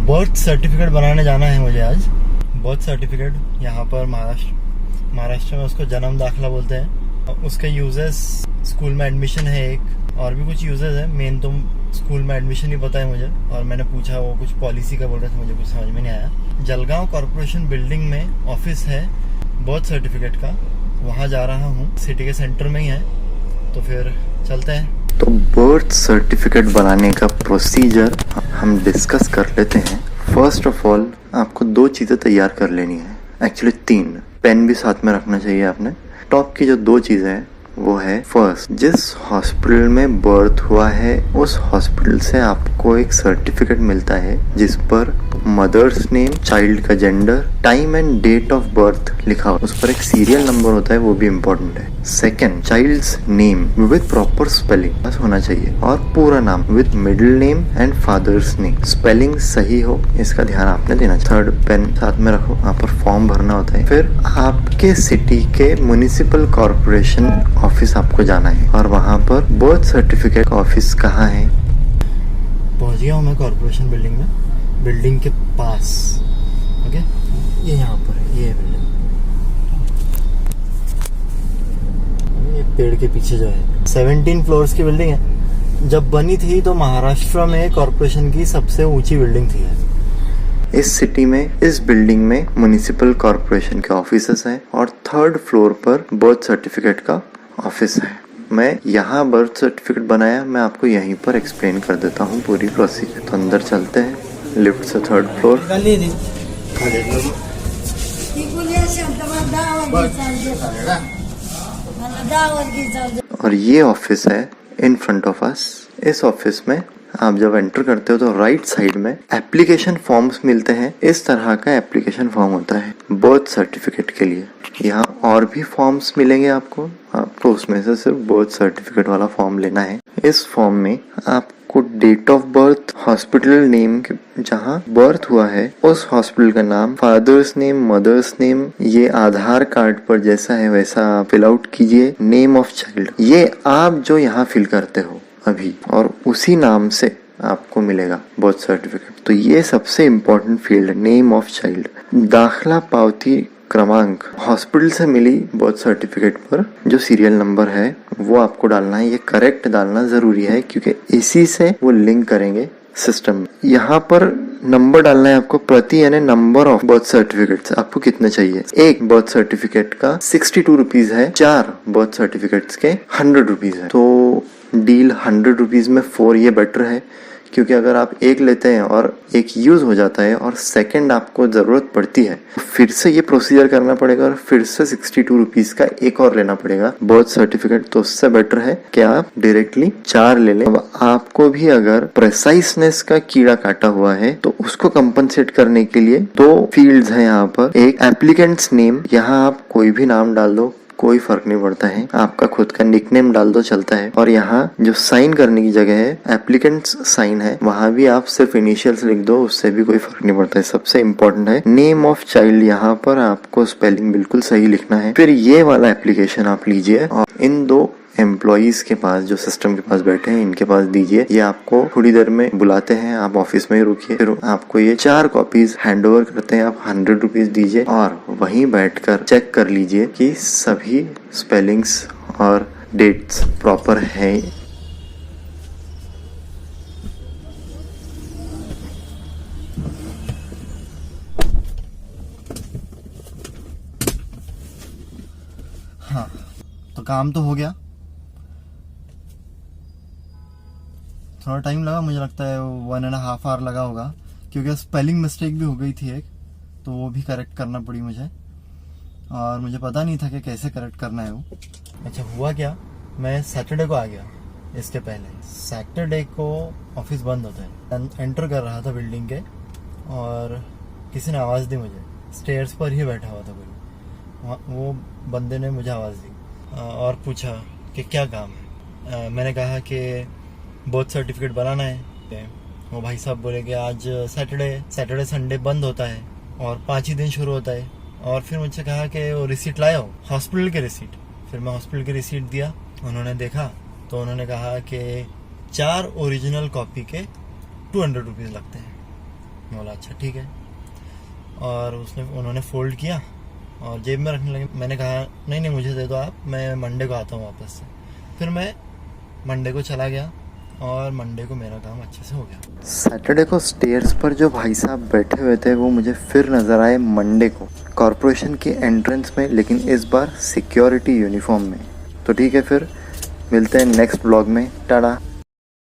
Birth certificate बनाने जाना है मुझे आज। बर्थ सर्टिफिकेट यहाँ पर महाराष्ट्र में उसको जन्म दाखला बोलते हैं। उसके यूजेस स्कूल में एडमिशन है एक, और भी कुछ यूजेस है। मेन तो स्कूल में एडमिशन ही पता है मुझे, और मैंने पूछा वो कुछ पॉलिसी का बोल रहे थे, मुझे कुछ समझ में नहीं आया। जलगांव कॉर्पोरेशन बिल्डिंग में ऑफिस है बर्थ सर्टिफिकेट का, वहाँ जा रहा हूँ। सिटी के सेंटर में ही है, तो फिर चलते हैं। तो बर्थ सर्टिफिकेट बनाने का प्रोसीजर हम डिस्कस कर लेते हैं। फर्स्ट ऑफ ऑल आपको 2 चीज़ें तैयार कर लेनी है, एक्चुअली 3। पेन भी साथ में रखना चाहिए आपने। टॉप की जो 2 चीज़ें हैं वो है, फर्स्ट, जिस हॉस्पिटल में बर्थ हुआ है उस हॉस्पिटल से आपको एक सर्टिफिकेट मिलता है जिस पर मदर्स नेम, चाइल्ड का gender, time and date of birth लिखा हो। उस पर एक सीरियल नंबर होता है, वो भी इम्पोर्टेंट है। Second, child's name with proper spelling बस होना चाहिए, और पूरा नाम with middle name and father's name, spelling सही हो, इसका ध्यान आपने देना चाहिए। थर्ड, पेन साथ में रखो, वहाँ पर फॉर्म भरना होता है। फिर आपके सिटी के म्युनिसिपल कॉर्पोरेशन ऑफिस आपको जाना है, और वहाँ पर बर्थ सर्टिफिकेट का ऑफिस कहाँ है? पहुँच गया हूँ मैं कॉर्पोरेशन बिल्डिंग में, बिल्डिंग के पास। ओके, ये यहाँ पर है, ये बिल्डिंग, ये पेड़ के पीछे जो है। 17 फ्लोर्स की बिल्डिंग है। जब बनी थी तो महाराष्ट्र में कॉर्पोरेशन की सबसे ऊंची बिल्डिंग थी। इस सिटी में, इस बिल्डिंग में म्युनिसिपल कॉर्पोरेशन के ऑफिसेस हैं, और 3rd फ्लोर पर बर्थ सर्टिफिकेट का ऑफिस है। मैं यहाँ बर्थ सर्टिफिकेट बनाया, मैं आपको यहीं पर एक्सप्लेन कर देता हूँ पूरी प्रोसीजर। तो अंदर चलते हैं, लिफ्ट से 3rd फ्लोर। और ये ऑफिस है इन फ्रंट ऑफ अस। इस ऑफिस में आप जब एंटर करते हो तो राइट साइड में एप्लीकेशन फॉर्म्स मिलते हैं। इस तरह का एप्लीकेशन फॉर्म होता है बर्थ सर्टिफिकेट के लिए। यहाँ और भी फॉर्म्स मिलेंगे आपको उसमें से सिर्फ बर्थ सर्टिफिकेट वाला फॉर्म लेना है। इस फॉर्म में आपको date of birth, hospital name, जहाँ बर्थ हुआ है उस हॉस्पिटल का नाम, फादर्स नेम, मदर्स नेम, ये आधार कार्ड पर जैसा है वैसा फिल आउट कीजिए। नेम ऑफ चाइल्ड, ये आप जो यहाँ फिल करते हो अभी, और उसी नाम से आपको मिलेगा बर्थ सर्टिफिकेट। तो ये सबसे इम्पोर्टेंट फील्ड है, नेम ऑफ चाइल्ड। दाखला पावती क्रमांक, हॉस्पिटल से मिली बर्थ सर्टिफिकेट पर जो सीरियल नंबर है वो आपको डालना है। ये करेक्ट डालना जरूरी है क्योंकि इसी से वो लिंक करेंगे सिस्टम में। यहाँ पर नंबर डालना है आपको प्रति, यानी नंबर ऑफ बर्थ सर्टिफिकेट्स आपको कितने चाहिए। एक बर्थ सर्टिफिकेट का 62 रुपीज है, 4 बर्थ सर्टिफिकेट्स के 100 रुपीज है। तो डील 100 रुपीज में 4 ये बेटर है, क्योंकि अगर आप एक लेते हैं और एक यूज हो जाता है और सेकंड आपको जरूरत पड़ती है, फिर से ये प्रोसीजर करना पड़ेगा और फिर से 62 रुपीज का एक और लेना पड़ेगा बर्थ सर्टिफिकेट। तो उससे बेटर है कि आप डायरेक्टली 4 ले लें। अब आपको भी अगर प्रेसाइसनेस का कीड़ा काटा हुआ है तो उसको कंपनसेट करने के लिए 2 फील्ड्स हैं यहाँ पर। एक एप्लीकेंट्स नेम, यहाँ आप कोई भी नाम डाल दो, कोई फर्क नहीं पड़ता है, आपका खुद का निकनेम डाल दो चलता है। और यहाँ जो साइन करने की जगह है, एप्लीकेंट्स साइन है, वहाँ भी आप सिर्फ इनिशियल्स लिख दो, उससे भी कोई फर्क नहीं पड़ता है। सबसे इम्पोर्टेंट है नेम ऑफ चाइल्ड, यहाँ पर आपको स्पेलिंग बिल्कुल सही लिखना है। फिर ये वाला एप्लीकेशन आप लीजिए और इन 2 एम्प्लॉइज के पास, जो सिस्टम के पास बैठे हैं, इनके पास दीजिए। ये आपको थोड़ी देर में बुलाते हैं, आप ऑफिस में ही रुकिए। फिर आपको ये 4 कॉपीज हैंड ओवर करते हैं। आप 100 रुपीज दीजिए और वहीं बैठकर चेक कर लीजिए कि सभी स्पेलिंग्स और डेट्स प्रॉपर है। हाँ, तो काम तो हो गया। थोड़ा टाइम लगा, मुझे लगता है 1.5 आवर लगा होगा, क्योंकि स्पेलिंग मिस्टेक भी हो गई थी एक, तो वो भी करेक्ट करना पड़ी मुझे, और मुझे पता नहीं था कि कैसे करेक्ट करना है वो। अच्छा, हुआ क्या, मैं सैटरडे को आ गया। इसके पहले सैटरडे को ऑफिस बंद होता है। एंटर कर रहा था बिल्डिंग के, और किसी ने आवाज़ दी मुझे। स्टेयर्स पर ही बैठा हुआ था कोई, वो बंदे ने मुझे आवाज़ दी और पूछा कि क्या काम है। मैंने कहा कि बर्थ सर्टिफिकेट बनाना है। वो भाई साहब बोले कि आज सैटरडे संडे बंद होता है और 5 ही दिन शुरू होता है। और फिर मुझसे कहा कि वो रिसीट लाए हो, हॉस्पिटल की रिसीट। फिर मैं हॉस्पिटल की रिसीट दिया, उन्होंने देखा तो उन्होंने कहा कि 4 ओरिजिनल कॉपी के 200 रुपीज़ लगते हैं। मैं बोला अच्छा ठीक है, और उन्होंने फोल्ड किया और जेब में रखने लगे। मैंने कहा नहीं नहीं मुझे दे दो आप, मैं मंडे को आता हूँ वापस से। फिर मैं मंडे को चला गया और मंडे को मेरा काम अच्छे से हो गया। सैटरडे को स्टेयर्स पर जो भाई साहब बैठे हुए थे वो मुझे फिर नज़र आए मंडे को कॉरपोरेशन के एंट्रेंस में, लेकिन इस बार सिक्योरिटी यूनिफॉर्म में। तो ठीक है, फिर मिलते हैं नेक्स्ट ब्लॉग में। टाटा।